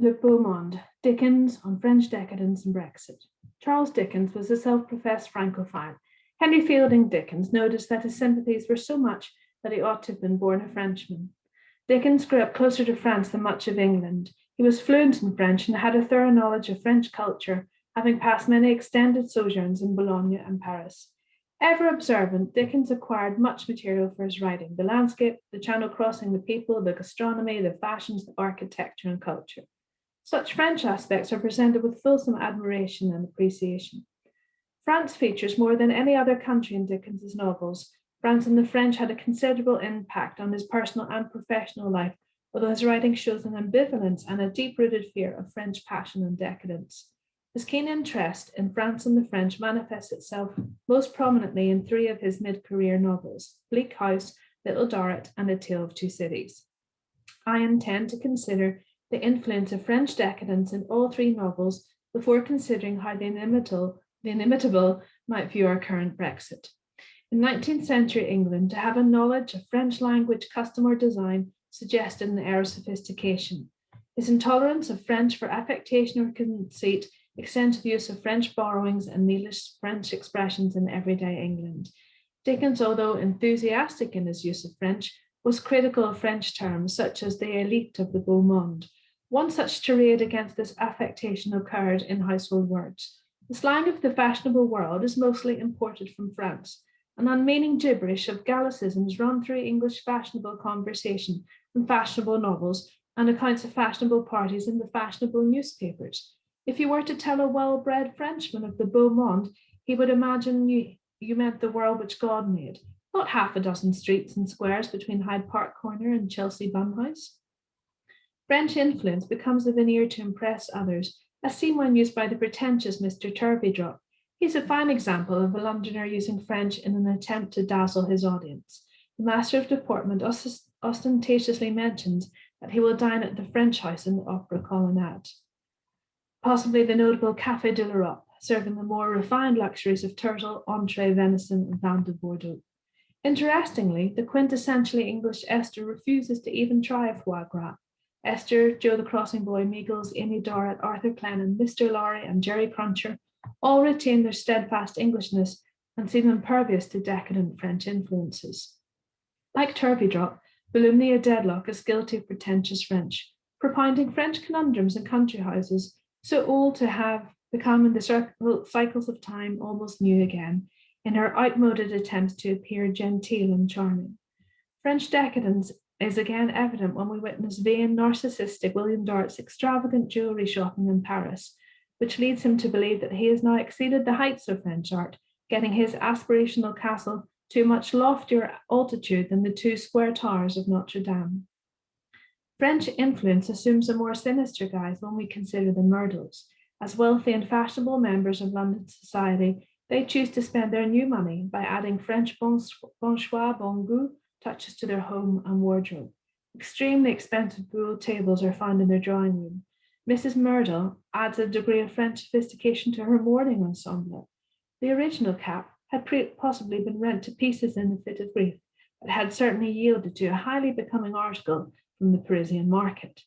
Le Beau Monde, Dickens on French Decadence and Brexit. Charles Dickens was a self-professed Francophile. Henry Fielding Dickens noticed that his sympathies were so much that he ought to have been born a Frenchman. Dickens grew up closer to France than much of England. He was fluent in French and had a thorough knowledge of French culture, having passed many extended sojourns in Bologna and Paris. Ever observant, Dickens acquired much material for his writing: the landscape, the Channel crossing, the people, the gastronomy, the fashions, the architecture, and culture. Such French aspects are presented with fulsome admiration and appreciation. France features more than any other country in Dickens's novels. France and the French had a considerable impact on his personal and professional life, although his writing shows an ambivalence and a deep-rooted fear of French passion and decadence. His keen interest in France and the French manifests itself most prominently in three of his mid-career novels: Bleak House, Little Dorrit, and A Tale of Two Cities. I intend to consider the influence of French decadence in all three novels before considering how the inimitable might view our current Brexit. In 19th century England, to have a knowledge of French language, custom, or design suggested an air of sophistication. His intolerance of French for affectation or conceit extends to the use of French borrowings and needless French expressions in everyday England. Dickens, although enthusiastic in his use of French, was critical of French terms such as the elite of the beau monde. One such tirade against this affectation occurred in Household Words. The slang of the fashionable world is mostly imported from France. An unmeaning gibberish of Gallicisms run through English fashionable conversation and fashionable novels and accounts of fashionable parties in the fashionable newspapers. If you were to tell a well-bred Frenchman of the beau monde, he would imagine you meant the world which God made, not half a dozen streets and squares between Hyde Park Corner and Chelsea Bunhouse. French influence becomes a veneer to impress others, as seen when used by the pretentious Mr. Turveydrop. He's a fine example of a Londoner using French in an attempt to dazzle his audience. The Master of Deportment ostentatiously mentions that he will dine at the French house in the Opera Colonnade, possibly the notable Café de l'Europe, serving the more refined luxuries of turtle, entree, venison, and vin de Bordeaux. Interestingly, the quintessentially English Esther refuses to even try a foie gras. Esther, Joe the Crossing Boy, Meagles, Amy Dorrit, Arthur Clennon, Mr. Lorry, and Jerry Cruncher all retain their steadfast Englishness and seem impervious to decadent French influences. Like Turveydrop, Volumnia Dedlock is guilty of pretentious French, propounding French conundrums in country houses, so old to have become in the cycles of time almost new again, in her outmoded attempts to appear genteel and charming. French decadence is again evident when we witness vain, narcissistic William Dorrit's extravagant jewellery shopping in Paris, which leads him to believe that he has now exceeded the heights of French art, getting his aspirational castle to a much loftier altitude than the two square towers of Notre Dame. French influence assumes a more sinister guise when we consider the Myrtles. As wealthy and fashionable members of London society, they choose to spend their new money by adding French bon choix, bon goût touches to their home and wardrobe. Extremely expensive buhl tables are found in their drawing room. Mrs. Myrtle adds a degree of French sophistication to her mourning ensemble. The original cap had possibly been rent to pieces in a fit of grief, but had certainly yielded to a highly becoming article from the Parisian market.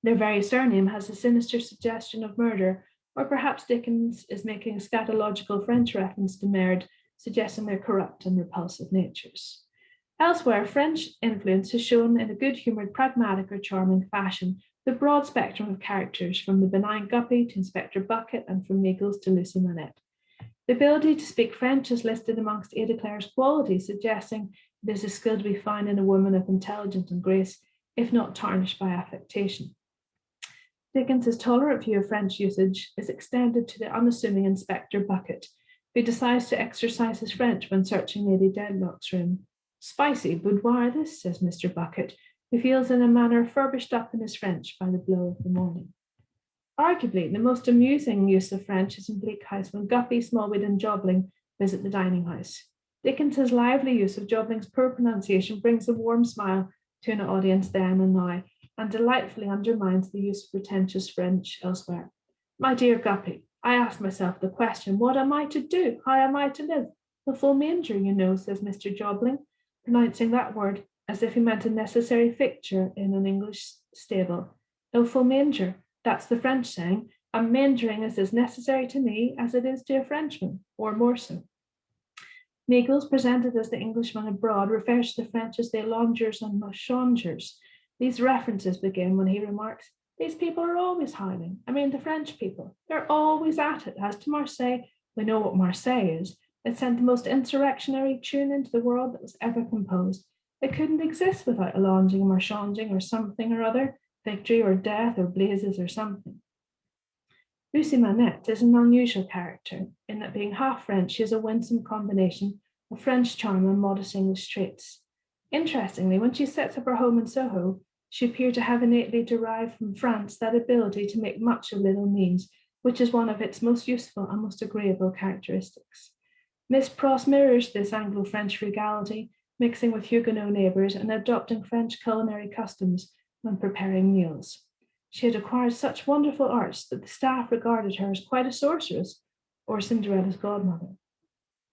Their very surname has a sinister suggestion of murder, or perhaps Dickens is making a scatological French reference to merde, suggesting their corrupt and repulsive natures. Elsewhere, French influence is shown in a good-humoured, pragmatic, or charming fashion, the broad spectrum of characters, from the benign Guppy to Inspector Bucket and from Meagles to Lucy Manette. The ability to speak French is listed amongst Ada Clare's qualities, suggesting there's a skill to be found in a woman of intelligence and grace, if not tarnished by affectation. Dickens's tolerant view of French usage is extended to the unassuming Inspector Bucket, who decides to exercise his French when searching Lady Dedlock's room. Spicy boudoir this, says Mr. Bucket, who feels in a manner furbished up in his French by the blow of the morning. Arguably, the most amusing use of French is in Bleak House when Guppy, Smallweed, and Jobling visit the dining house. Dickens's lively use of Jobling's poor pronunciation brings a warm smile to an audience then and now, and delightfully undermines the use of pretentious French elsewhere. My dear Guppy, I ask myself the question, what am I to do? How am I to live? The full manger, you know, says Mr. Jobling, pronouncing that word as if he meant a necessary fixture in an English stable. No full manger. That's the French saying, a mentoring is as necessary to me as it is to a Frenchman, or more so. Nagels, presented as the Englishman abroad, refers to the French as the longers and changers. These references begin when he remarks, these people are always hiding. I mean, the French people, they're always at it. As to Marseille, we know what Marseille is. It sent the most insurrectionary tune into the world that was ever composed. It couldn't exist without a longing or changing or something or other, victory or death or blazes or something. Lucy Manette is an unusual character in that, being half French, she is a winsome combination of French charm and modest English traits. Interestingly, when she sets up her home in Soho, she appears to have innately derived from France that ability to make much of little means, which is one of its most useful and most agreeable characteristics. Miss Pross mirrors this Anglo-French frugality, mixing with Huguenot neighbours and adopting French culinary customs when preparing meals. She had acquired such wonderful arts that the staff regarded her as quite a sorceress, or Cinderella's godmother.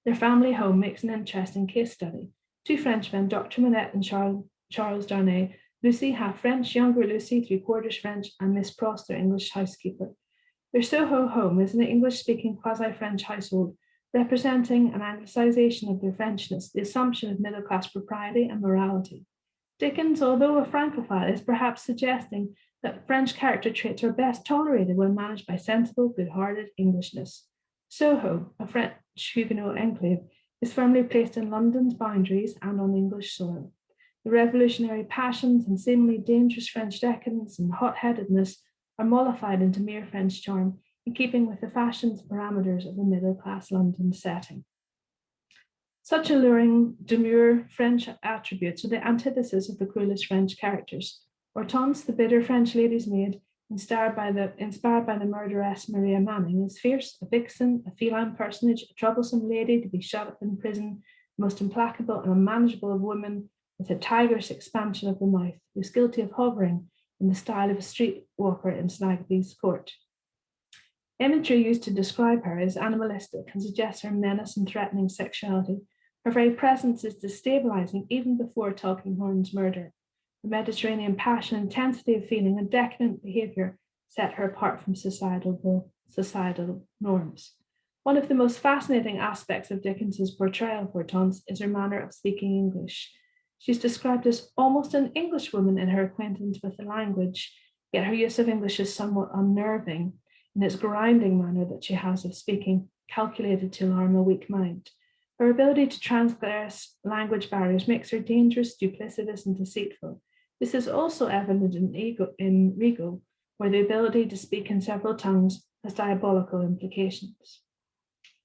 Their family home makes an interesting case study. Two Frenchmen, Dr. Manette and Charles Darnay, Lucy, half French, younger Lucy, 3/4 French, and Miss Pross, their English housekeeper. Their Soho home is an English-speaking quasi-French household, representing an anglicisation of their Frenchness, the assumption of middle-class propriety and morality. Dickens, although a Francophile, is perhaps suggesting that French character traits are best tolerated when managed by sensible, good-hearted Englishness. Soho, a French Huguenot enclave, is firmly placed in London's boundaries and on English soil. The revolutionary passions and seemingly dangerous French decadence and hot-headedness are mollified into mere French charm, in keeping with the fashions and parameters of a middle-class London setting. Such alluring, demure French attributes are the antithesis of the cruelest French characters. Hortense, the bitter French lady's maid, inspired by the murderess Maria Manning, is fierce, a vixen, a feline personage, a troublesome lady to be shut up in prison, the most implacable and unmanageable of women, with a tigerish expansion of the mouth, who's guilty of hovering in the style of a streetwalker in Snagby's court. Imagery used to describe her is animalistic and suggests her menace and threatening sexuality. Her very presence is destabilizing even before Tulkinghorn's murder. The Mediterranean passion, intensity of feeling, and decadent behaviour set her apart from societal norms. One of the most fascinating aspects of Dickens's portrayal of Hortense is her manner of speaking English. She's described as almost an Englishwoman in her acquaintance with the language, yet her use of English is somewhat unnerving in its grinding manner that she has of speaking, calculated to alarm a weak mind. Her ability to transgress language barriers makes her dangerous, duplicitous, and deceitful. This is also evident in Rigaud, where the ability to speak in several tongues has diabolical implications.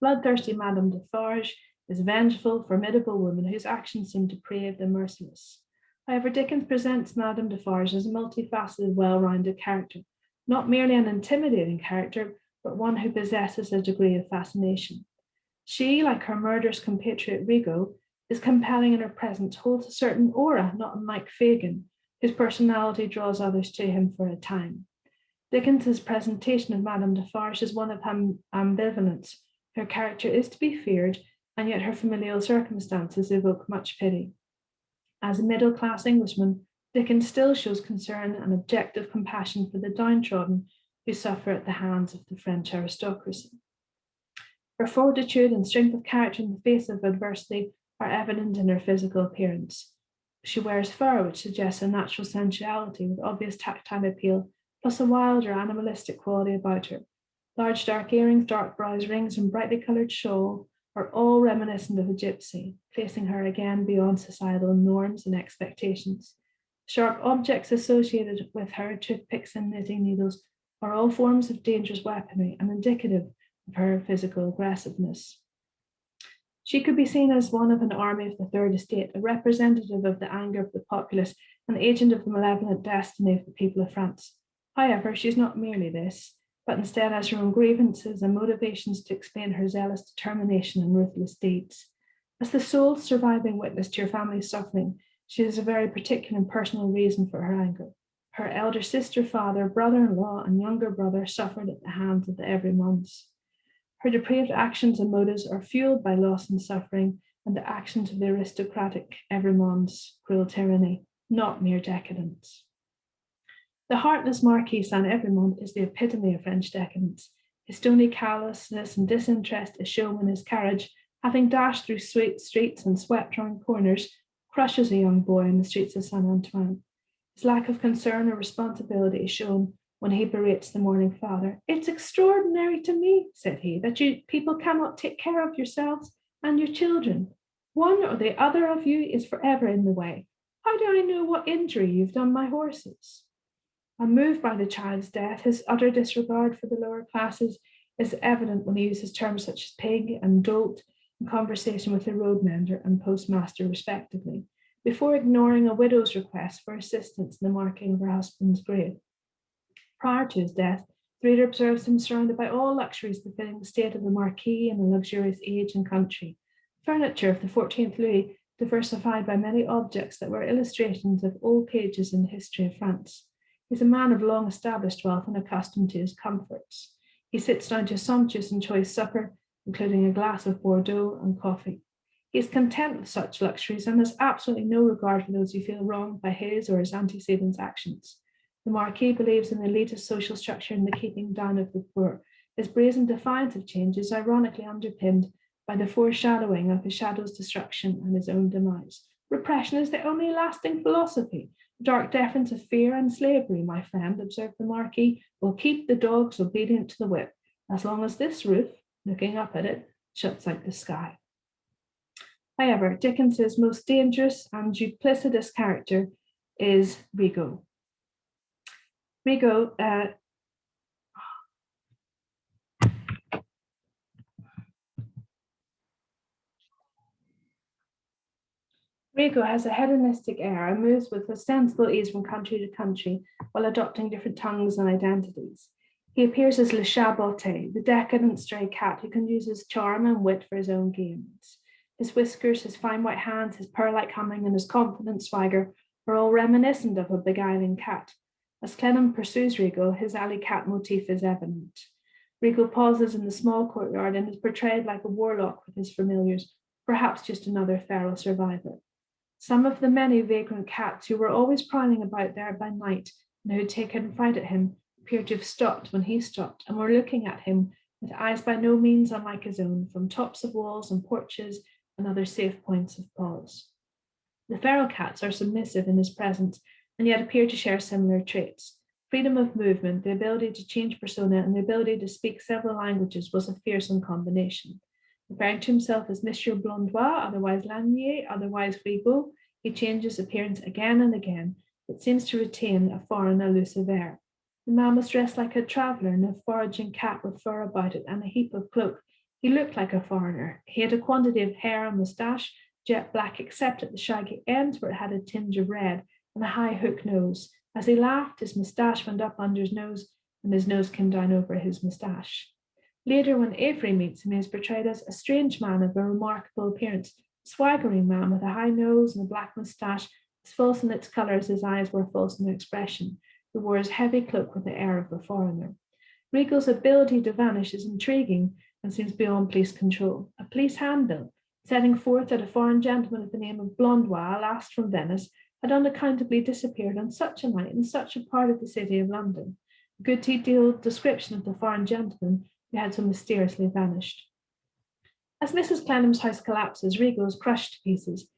Bloodthirsty Madame Defarge is a vengeful, formidable woman whose actions seem depraved and merciless. However, Dickens presents Madame Defarge as a multifaceted, well-rounded character, not merely an intimidating character, but one who possesses a degree of fascination. She, like her murderous compatriot Rigaud, is compelling in her presence, holds a certain aura, not unlike Fagin, whose personality draws others to him for a time. Dickens's presentation of Madame Defarge is one of ambivalence. Her character is to be feared, and yet her familial circumstances evoke much pity. As a middle-class Englishman, Dickens still shows concern and objective compassion for the downtrodden who suffer at the hands of the French aristocracy. Her fortitude and strength of character in the face of adversity are evident in her physical appearance. She wears fur, which suggests a natural sensuality with obvious tactile appeal, plus a wilder, animalistic quality about her. Large dark earrings, dark brows, rings, and brightly coloured shawl are all reminiscent of a gypsy, placing her again beyond societal norms and expectations. Sharp objects associated with her, toothpicks and knitting needles, are all forms of dangerous weaponry and indicative of her physical aggressiveness. She could be seen as one of an army of the Third Estate, a representative of the anger of the populace, an agent of the malevolent destiny of the people of France. However, she's not merely this, but instead has her own grievances and motivations to explain her zealous determination and ruthless deeds. As the sole surviving witness to her family's suffering, she has a very particular and personal reason for her anger. Her elder sister, father, brother-in-law, and younger brother suffered at the hands of the Evremonts. Her depraved actions and motives are fueled by loss and suffering, and the actions of the aristocratic Evremonts' cruel tyranny, not mere decadence. The heartless Marquis Saint-Evremond is the epitome of French decadence. His stony callousness and disinterest is shown when his carriage, having dashed through sweet streets and swept round corners, crushes a young boy in the streets of Saint Antoine. His lack of concern or responsibility is shown when he berates the mourning father. "It's extraordinary to me," said he, "that you people cannot take care of yourselves and your children. One or the other of you is forever in the way. How do I know what injury you've done my horses?" Unmoved by the child's death, his utter disregard for the lower classes is evident when he uses terms such as pig and dolt in conversation with the road mender and postmaster, respectively, before ignoring a widow's request for assistance in the marking of her husband's grave. Prior to his death, the reader observes him surrounded by all luxuries befitting the state of the Marquis in a luxurious age and country. Furniture of the 14th Louis, diversified by many objects that were illustrations of old pages in the history of France. He is a man of long established wealth and accustomed to his comforts. He sits down to a sumptuous and choice supper, including a glass of Bordeaux and coffee. He is content with such luxuries and has absolutely no regard for those who feel wronged by his or his antecedents' actions. The Marquis believes in the elitist social structure and the keeping down of the poor. His brazen defiance of change is ironically underpinned by the foreshadowing of his shadow's destruction and his own demise. "Repression is the only lasting philosophy. The dark deference of fear and slavery, my friend," observed the Marquis, "will keep the dogs obedient to the whip, as long as this roof," looking up at it, "shuts out the sky." However, Dickens's most dangerous and duplicitous character is Rigaud. Rigaud has a hedonistic air and moves with ostensible ease from country to country while adopting different tongues and identities. He appears as Le Chat Botté, the decadent stray cat who can use his charm and wit for his own gains. His whiskers, his fine white hands, his pearl-like humming, and his confident swagger are all reminiscent of a beguiling cat. As Clennam pursues Rigaud, his alley cat motif is evident. Rigaud pauses in the small courtyard and is portrayed like a warlock with his familiars, perhaps just another feral survivor. Some of the many vagrant cats who were always prowling about there by night and who had taken fright at him appeared to have stopped when he stopped and were looking at him with eyes by no means unlike his own from tops of walls and porches and other safe points of pause. The feral cats are submissive in his presence and yet appear to share similar traits. Freedom of movement, the ability to change persona, and the ability to speak several languages was a fearsome combination. Referring to himself as Monsieur Blondois, otherwise Lanier, otherwise Rigaud, he changes appearance again and again, but seems to retain a foreign elusive air. The man was dressed like a traveller in a foraging cap with fur about it and a heap of cloak. He looked like a foreigner. He had a quantity of hair and moustache, jet black except at the shaggy ends where it had a tinge of red, and a high hook nose. As he laughed, his moustache went up under his nose, and his nose came down over his moustache. Later, when Avery meets him, he is portrayed as a strange man of a remarkable appearance, a swaggering man with a high nose and a black moustache, as false in its colour as his eyes were false in their expression, who wore his heavy cloak with the air of a foreigner. Rigaud's ability to vanish is intriguing and seems beyond police control. A police handbill setting forth that a foreign gentleman of the name of Blondois, last from Venice, had unaccountably disappeared on such a night in such a part of the city of London. A good detailed description of the foreign gentleman who had so mysteriously vanished. As Mrs. Clennam's house collapses, Rigaud is crushed to pieces.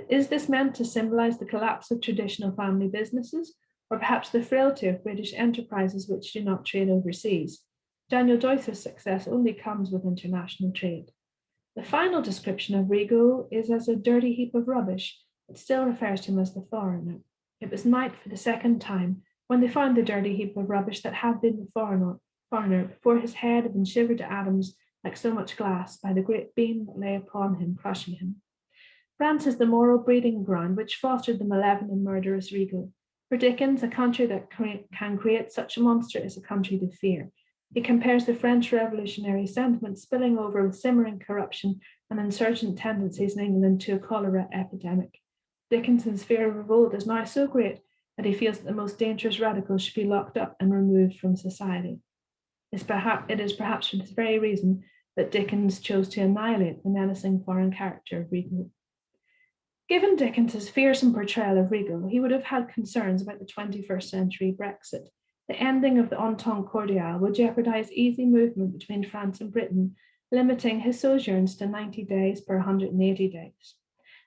Is this meant to symbolize the collapse of traditional family businesses, or perhaps the frailty of British enterprises which do not trade overseas? Daniel Deusser's success only comes with international trade. The final description of Rigaud is as a dirty heap of rubbish. It still refers to him as the foreigner. It was night for the second time when they found the dirty heap of rubbish that had been the foreigner before his head had been shivered to atoms like so much glass by the great beam that lay upon him, crushing him. France is the moral breeding ground which fostered the malevolent and murderous Rigaud. For Dickens, a country that can create such a monster is a country to fear. He compares the French revolutionary sentiment spilling over with simmering corruption and insurgent tendencies in England to a cholera epidemic. Dickens's fear of revolt is now so great that he feels that the most dangerous radicals should be locked up and removed from society. It is perhaps for this very reason that Dickens chose to annihilate the menacing foreign character of Rigaud. Given Dickens's fearsome portrayal of Rigaud, he would have had concerns about the 21st century Brexit. The ending of the Entente Cordiale would jeopardize easy movement between France and Britain, limiting his sojourns to 90 days per 180 days.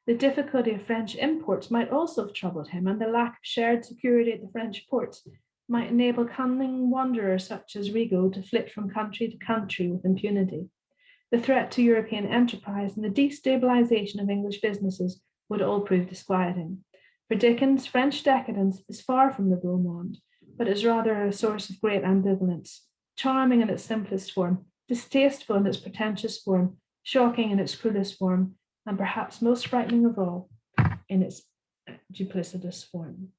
The difficulty of French imports might also have troubled him, and the lack of shared security at the French ports might enable cunning wanderers such as Rigaud to flit from country to country with impunity. The threat to European enterprise and the destabilization of English businesses would all prove disquieting. For Dickens, French decadence is far from the Beau Monde, but is rather a source of great ambivalence, charming in its simplest form, distasteful in its pretentious form, shocking in its cruelest form, and perhaps most frightening of all, in its duplicitous form.